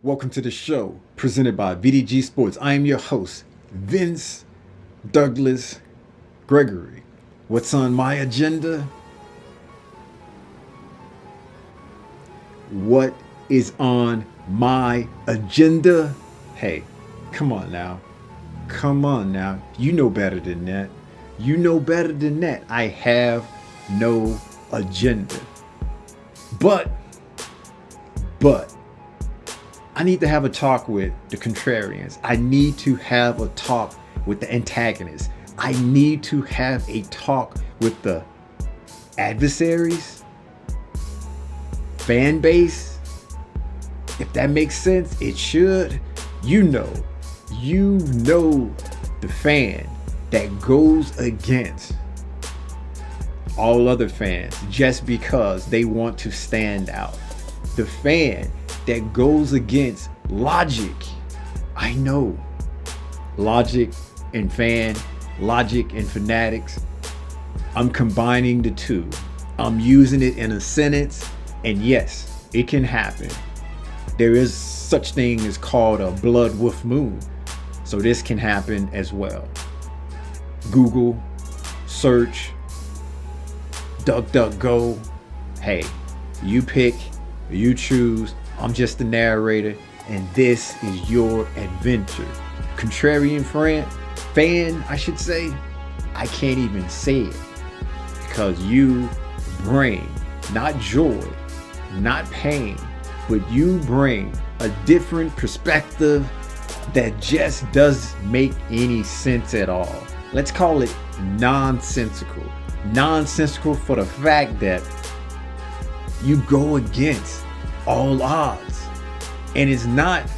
Welcome to the show presented by VDG Sports. I am your host, Vince Douglas Gregory. What's on my agenda? What is on my agenda? Hey, come on now. Come on now. You know better than that. You know better than that. I have no agenda. But, I need to have a talk with the Contrarians. I need to have a talk with the antagonists. I need to have a talk with the adversaries, fan base. If that makes sense, it should. You know the fan that goes against all other fans just because they want to stand out. The fan that goes against logic. I know logic and fan, logic and fanatics. I'm combining the two. I'm using it in a sentence, and yes, it can happen. There is such thing as called a blood wolf moon. So this can happen as well. Google, search, DuckDuckGo. Hey, you pick, you choose. I'm just the narrator, and this is your adventure. Contrarian fan, I should say. I can't even say it because you bring not joy, not pain, but you bring a different perspective that just doesn't make any sense at all. Let's call it nonsensical. Nonsensical for the fact that you go against all odds. And it's not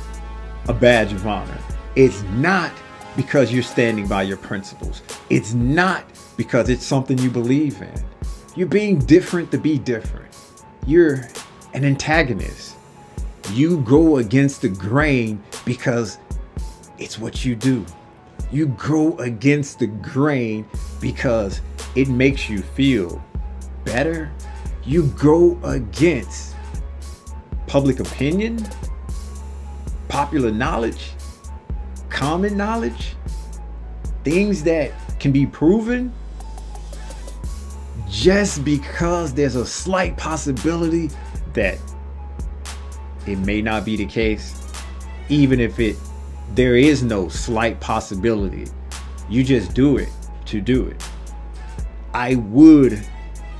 a badge of honor. It's not because you're standing by your principles. It's not because it's something you believe in. You're being different to be different. You're an antagonist. You go against the grain because it's what you do. You go against the grain because it makes you feel better. You go against public opinion, popular knowledge, common knowledge, things that can be proven just because there's a slight possibility that it may not be the case. Even if there is no slight possibility, you just do it to do it. I would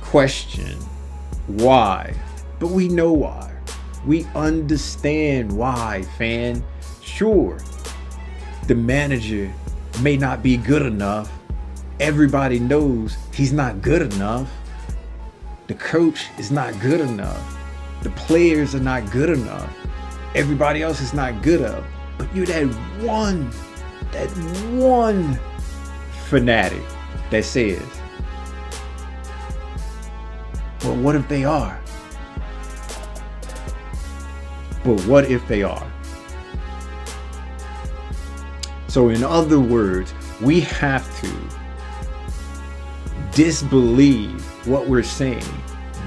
question why, but we know why. We understand why, fan. Sure, the manager may not be good enough. Everybody knows he's not good enough. The coach is not good enough. The players are not good enough. Everybody else is not good enough. But you're that one fanatic that says, well, what if they are? But what if they are? So in other words, we have to disbelieve what we're saying,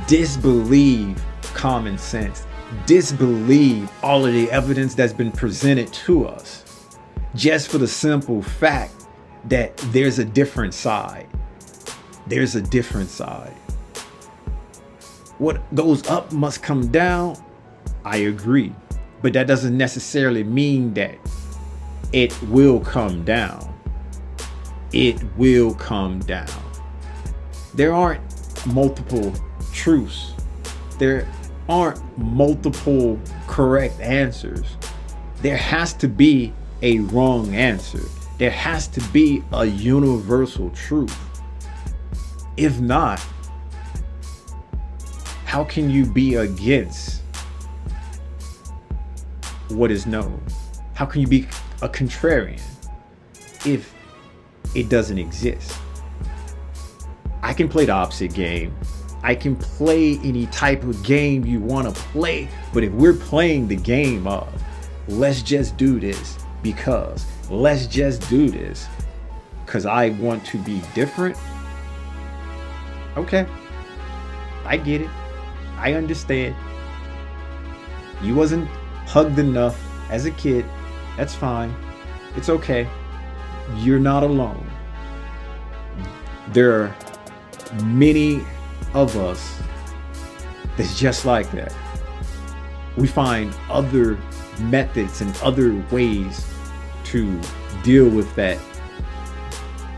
disbelieve common sense, disbelieve all of the evidence that's been presented to us, just for the simple fact that there's a different side. There's a different side. What goes up must come down. I agree, but that doesn't necessarily mean that it will come down. It will come down. There aren't multiple truths. There aren't multiple correct answers. There has to be a wrong answer. There has to be a universal truth. If not, how can you be against what is known? How can you be a contrarian if it doesn't exist? I can play the opposite game. I can play any type of game you want to play, but if we're playing the game of let's just do this because I want to be different. Okay, I get it. I understand. You wasn't hugged enough as a kid. That's fine. It's okay. You're not alone. There are many of us that's just like that. We find other methods and other ways to deal with that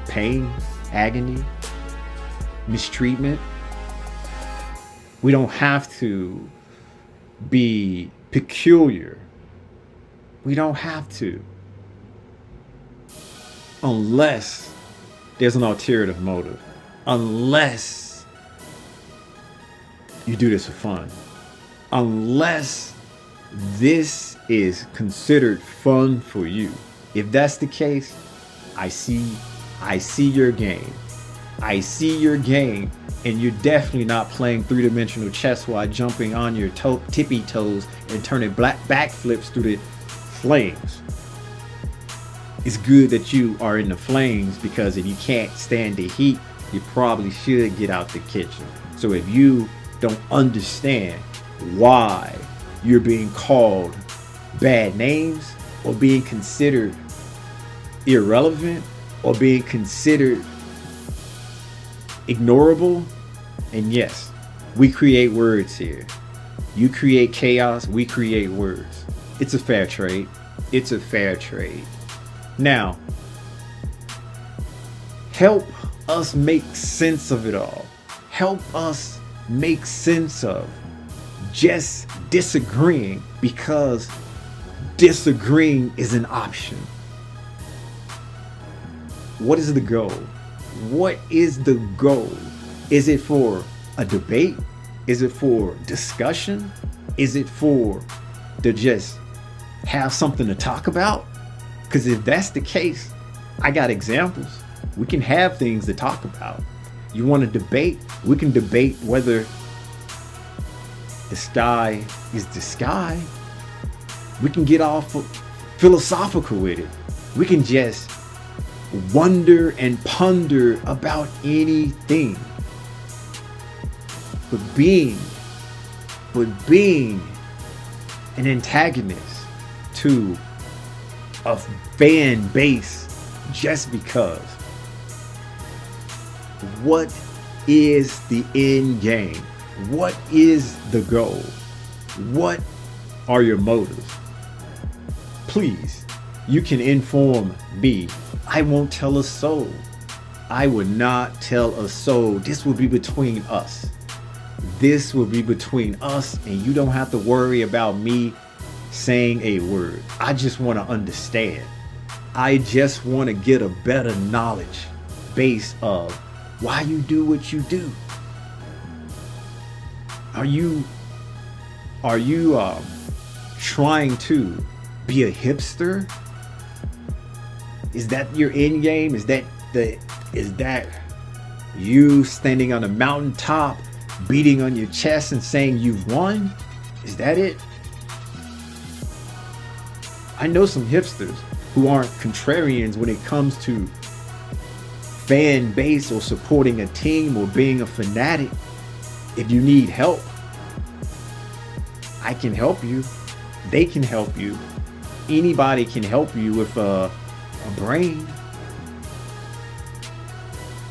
pain, agony, mistreatment. We don't have to be peculiar. We don't have to. Unless there's an alternative motive. Unless you do this for fun. Unless this is considered fun for you. If that's the case, I see your game. I see your game, and you're definitely not playing three-dimensional chess while jumping on your tippy toes and turning backflips through the flames. It's good that you are in the flames, because if you can't stand the heat, you probably should get out the kitchen. So if you don't understand why you're being called bad names, or being considered irrelevant, or being considered ignorable, and yes, we create words here. You create chaos, we create words. It's a fair trade. It's a fair trade. Now, help us make sense of it all. Help us make sense of just disagreeing, because disagreeing is an option. What is the goal? What is the goal? Is it for a debate? Is it for discussion? Is it for to just have something to talk about? Because if that's the case, I got examples. We can have things to talk about. You want to debate? We can debate whether the sky is the sky. We can get all philosophical with it. We can just wonder and ponder about anything. But being an antagonist to a fan base just because, what is the end game? What is the goal? What are your motives? Please, you can inform me. I won't tell a soul. I would not tell a soul. This will be between us. This will be between us, and you don't have to worry about me saying a word. I just want to understand. I just want to get a better knowledge base of why you do what you do. Are you trying to be a hipster? Is that your end game? Is that you standing on a mountaintop, beating on your chest and saying you've won? Is that it? I know some hipsters who aren't contrarians when it comes to fan base or supporting a team or being a fanatic. If you need help, I can help you. They can help you. Anybody can help you with a brain.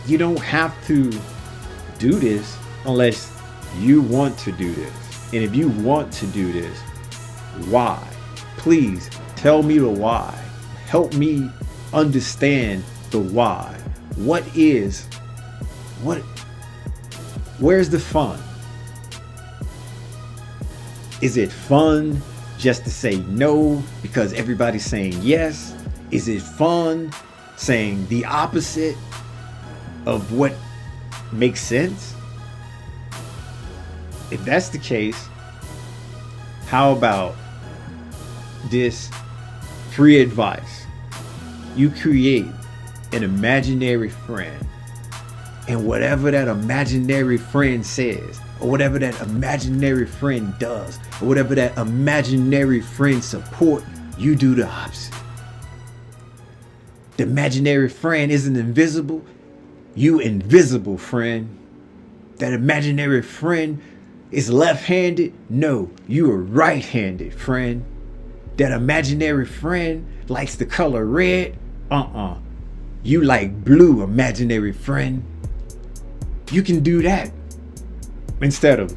You don't have to do this unless you want to do this. And if you want to do this, why? Please tell me the why. Help me understand the why. Where's the fun? Is it fun just to say no because everybody's saying yes? Is it fun saying the opposite of what makes sense? If that's the case, how about this free advice? You create an imaginary friend, and whatever that imaginary friend says, or whatever that imaginary friend does, or whatever that imaginary friend support, you do the opposite. The imaginary friend isn't invisible. You invisible, friend. That imaginary friend is left-handed. No, you are right-handed, friend. that imaginary friend likes the color red. You like blue, imaginary friend. You can do that instead of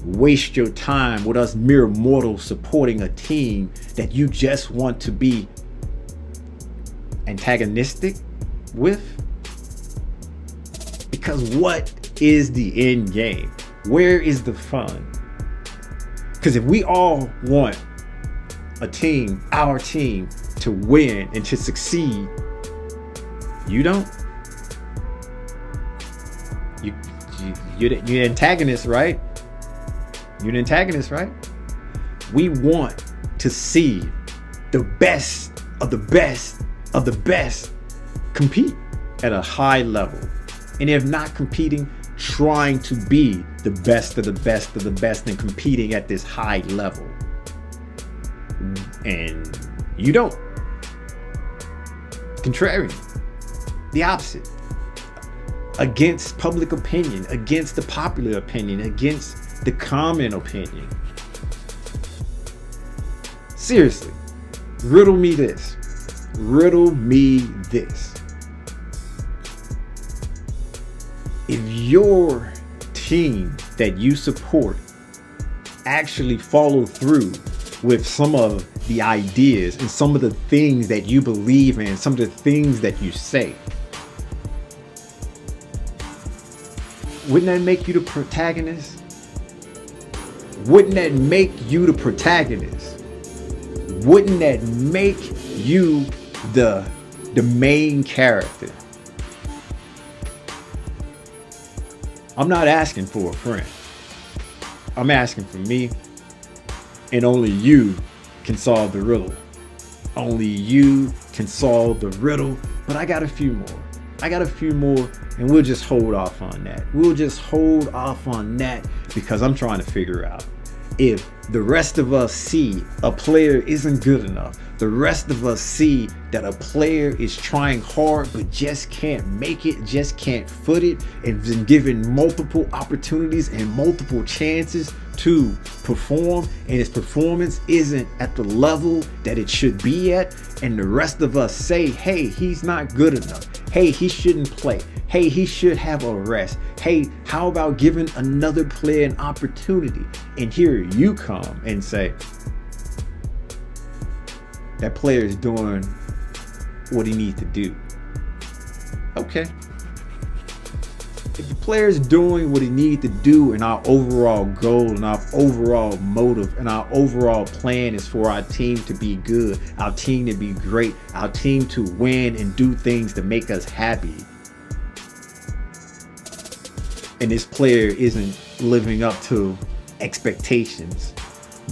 waste your time with us mere mortals supporting a team that you just want to be antagonistic with. Because what is the end game? Where is the fun? Because if we all want a team, our team, to win and to succeed, you don't. You're the antagonist, right? You're the antagonist, right? We want to see the best of the best of the best compete at a high level. And if not competing, trying to be the best of the best of the best and competing at this high level. And you don't. Contrarian. The opposite. Against public opinion, against the popular opinion, against the common opinion. Seriously, riddle me this. Riddle me this. If your team that you support actually follow through with some of the ideas and some of the things that you believe in, some of the things that you say, wouldn't that make you the protagonist? Wouldn't that make you the protagonist? Wouldn't that make you the main character? I'm not asking for a friend. I'm asking for me, and only you can solve the riddle. Only you can solve the riddle, but I got a few more. And we'll just hold off on that. Because I'm trying to figure out if the rest of us see a player isn't good enough. The rest of us see that a player is trying hard but just can't make it, just can't foot it, and been given multiple opportunities and multiple chances to perform, and his performance isn't at the level that it should be at, and the rest of us say, hey, he's not good enough. Hey, he shouldn't play. Hey, he should have a rest. Hey, how about giving another player an opportunity? And here you come and say, that player is doing what he needs to do. Okay. If the player is doing what he needs to do, and our overall goal and our overall motive and our overall plan is for our team to be good, our team to be great, our team to win and do things to make us happy, and this player isn't living up to expectations,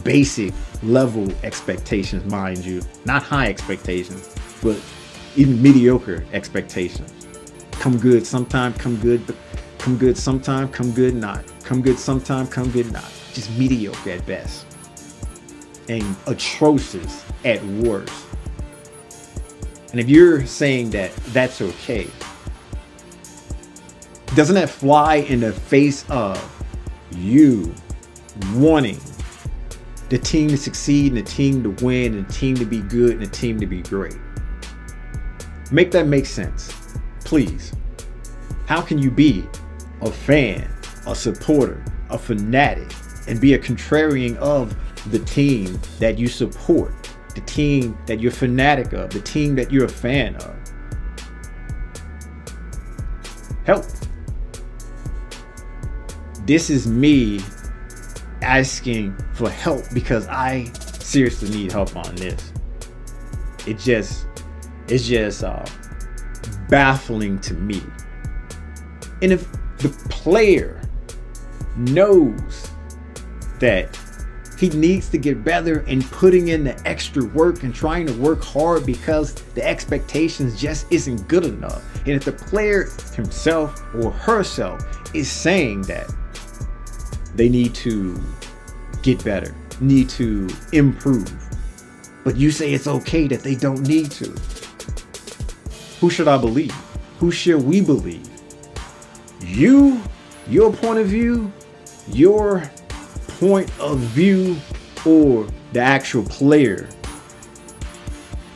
basic level expectations, mind you, not high expectations, but even mediocre expectations. Come good sometime, come good sometime, come good not. Come good sometime, come good not. Just mediocre at best. And atrocious at worst. And if you're saying that that's okay, doesn't that fly in the face of you wanting the team to succeed and the team to win and the team to be good and the team to be great? Make that make sense, please. How can you be a fan, a supporter, a fanatic, and be a contrarian of the team that you support, the team that you're fanatic of, the team that you're a fan of? Help. This is me asking for help because I seriously need help on this. It's just baffling to me. And if the player knows that he needs to get better and putting in the extra work and trying to work hard because the expectations just isn't good enough, and if the player himself or herself is saying that they need to get better, need to improve, but you say it's okay that they don't need to, who should I believe? Who should we believe? You, your point of view, or the actual player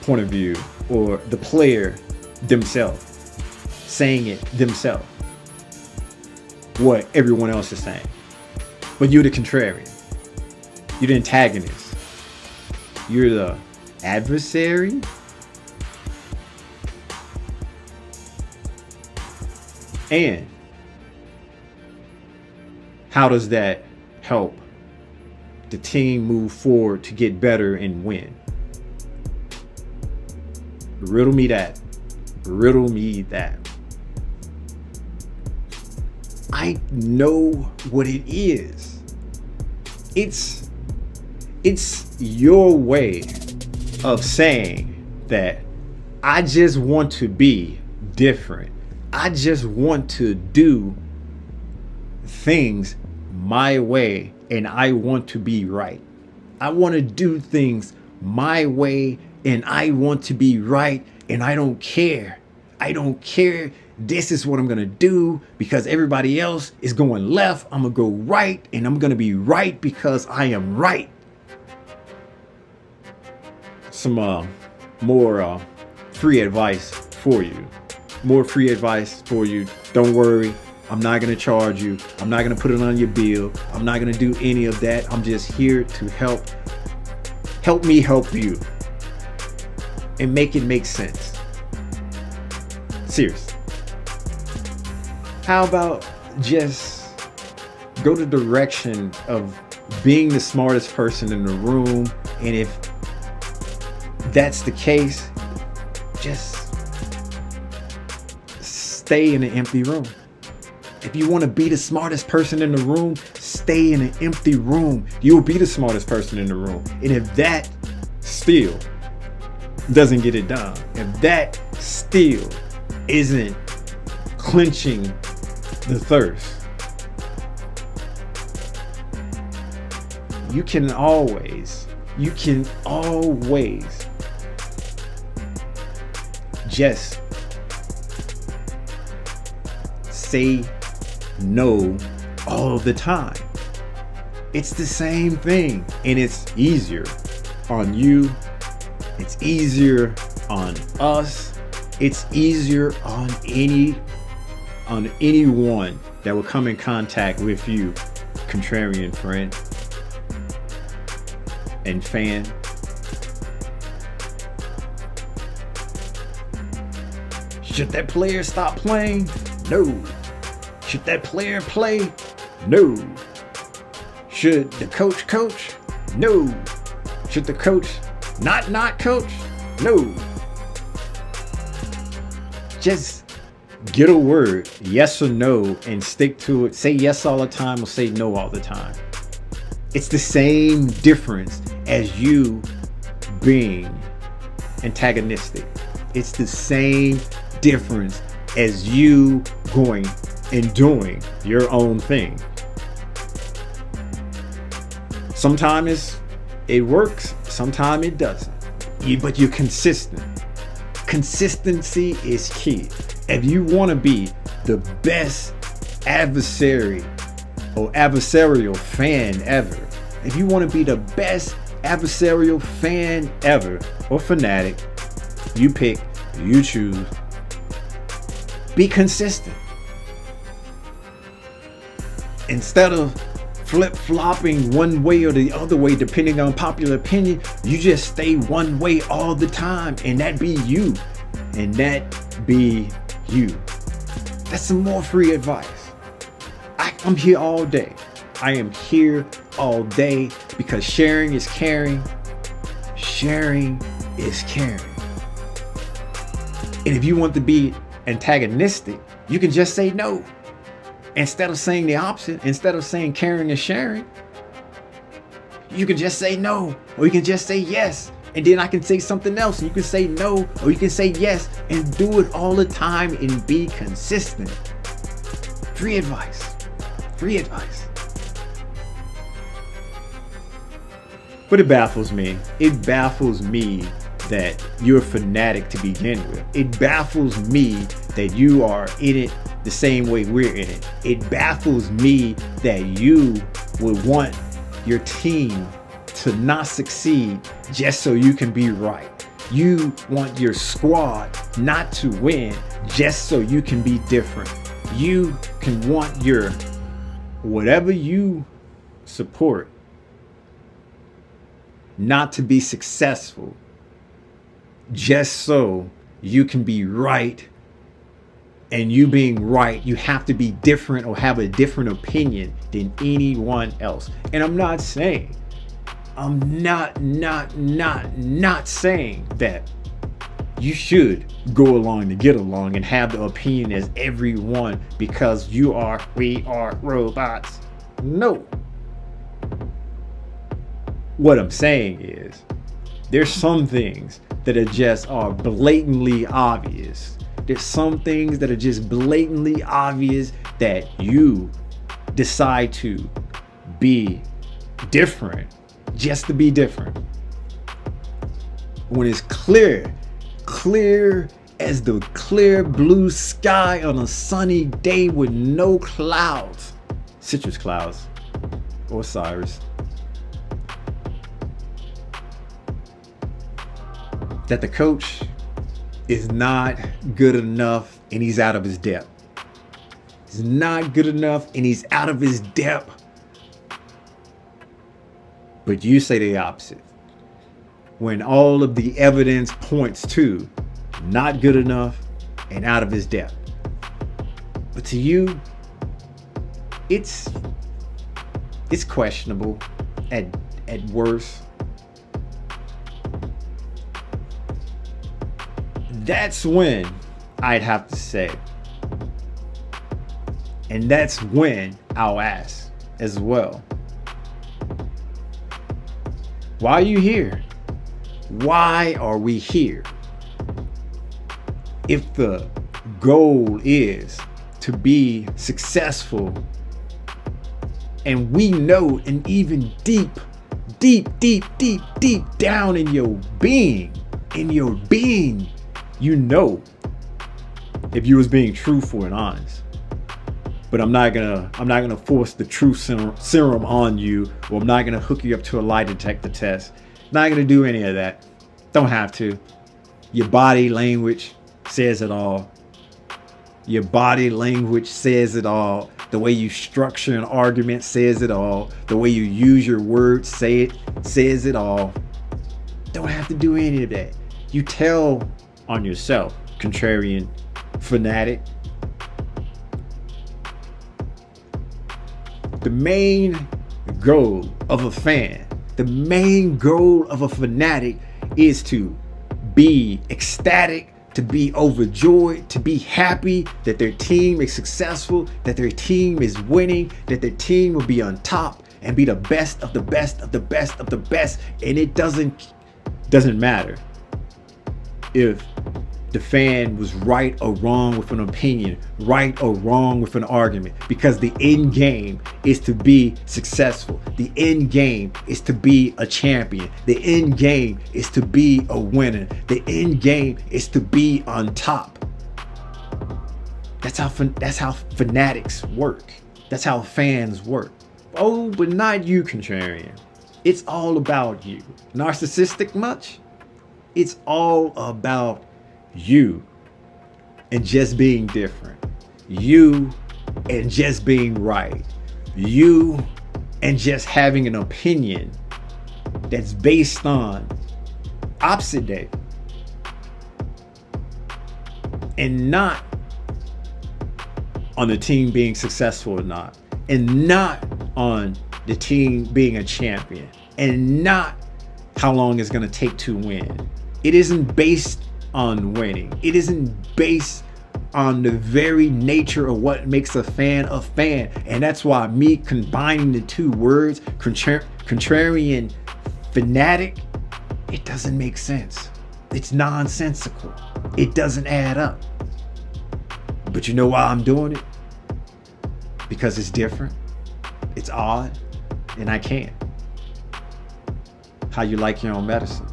point of view, or the player themselves saying it themselves, what everyone else is saying. But you're the contrarian. You're the antagonist. You're the adversary. And how does that help the team move forward to get better and win? Riddle me that. Riddle me that. I know what it is. It's your way of saying that I just want to be different. I just want to do things my way, and I want to be right. I want to do things my way, and I want to be right, and I don't care. I don't care. This is what I'm going to do because everybody else is going left. I'm going to go right, and I'm going to be right because I am right. Some more free advice for you. More free advice for you. Don't worry. I'm not going to charge you. I'm not going to put it on your bill. I'm not going to do any of that. I'm just here to help me help you and make it make sense. Seriously. How about just go the direction of being the smartest person in the room? And if that's the case, just stay in an empty room. If you want to be the smartest person in the room, stay in an empty room. You'll be the smartest person in the room. And if that still doesn't get it done, if that still isn't quenching the thirst, you can always just say no all the time. It's the same thing, and it's easier on you. It's easier on us. It's easier on anyone that will come in contact with you, contrarian friend and fan. Should that player stop playing? No. Should that player play? No. Should the coach coach? No. Should the coach not coach? No. Just get a word, yes or no, and stick to it. Say yes all the time or say no all the time. It's the same difference as you being antagonistic. It's the same difference as you going and doing your own thing. Sometimes it works, sometimes it doesn't. But you're consistent. Consistency is key. If you want to be the best adversary or adversarial fan ever, if you want to be the best adversarial fan ever or fanatic, you pick, you choose, be consistent. Instead of flip-flopping one way or the other way depending on popular opinion, you just stay one way all the time, and that be you. And that be you. That's some more free advice. I'm here all day. I am here all day because sharing is caring. Sharing is caring. And if you want to be antagonistic, you can just say no. Instead of saying the opposite, instead of saying caring and sharing, you can just say no, or you can just say yes. And then I can say something else, and you can say no, or you can say yes, and do it all the time and be consistent. Free advice. Free advice. But it baffles me. It baffles me that you're a fanatic to begin with. It baffles me that you are in it the same way we're in it. It baffles me that you would want your team to not succeed just so you can be right. You want your squad not to win just so you can be different. You can want your whatever you support not to be successful just so you can be right. And you being right, you have to be different or have a different opinion than anyone else. And I'm not saying that you should go along to get along and have the opinion as everyone because we are robots. No. What I'm saying is there's some things that are blatantly obvious. There's some things that are just blatantly obvious that you decide to be different just to be different. When it's clear as the clear blue sky on a sunny day with no clouds, citrus clouds or Cyrus, that the coach is not good enough and he's out of his depth. He's not good enough and he's out of his depth. But you say the opposite. When all of the evidence points to not good enough and out of his depth. But to you, it's questionable at worst. That's when I'd have to say, and that's when I'll ask as well, why are you here? Why are we here? If the goal is to be successful, and we know, and even deep down in your being, you know, if you was being truthful and honest. But I'm not gonna force the truth serum on you, or I'm not gonna hook you up to a lie detector test. Not gonna do any of that. Don't have to. Your body language says it all. Your body language says it all. The way you structure an argument says it all. The way you use your words says it all. Don't have to do any of that. You tell on yourself, contrarian, fanatic. The main goal of a fan, the main goal of a fanatic is to be ecstatic, to be overjoyed, to be happy that their team is successful, that their team is winning, that their team will be on top and be the best of the best of the best of the best. And it doesn't matter if the fan was right or wrong with an opinion, right or wrong with an argument, because the end game is to be successful. The end game is to be a champion. The end game is to be a winner. The end game is to be on top. That's how fanatics work. That's how fans work. Oh, but not you, contrarian. It's all about you. Narcissistic much? It's all about you and just being different. You and just being right. You and just having an opinion that's based on opposite day. And not on the team being successful or not. And not on the team being a champion. And not how long it's going to take to win. It isn't based on winning. It isn't based on the very nature of what makes a fan a fan. And that's why me combining the two words, contrarian, fanatic, it doesn't make sense. It's nonsensical. It doesn't add up. But you know why I'm doing it? Because it's different. It's odd. And I can't. How you like your own medicine?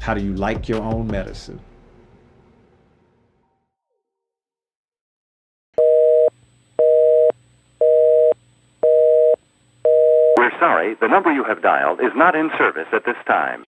How do you like your own medicine? We're sorry, the number you have dialed is not in service at this time.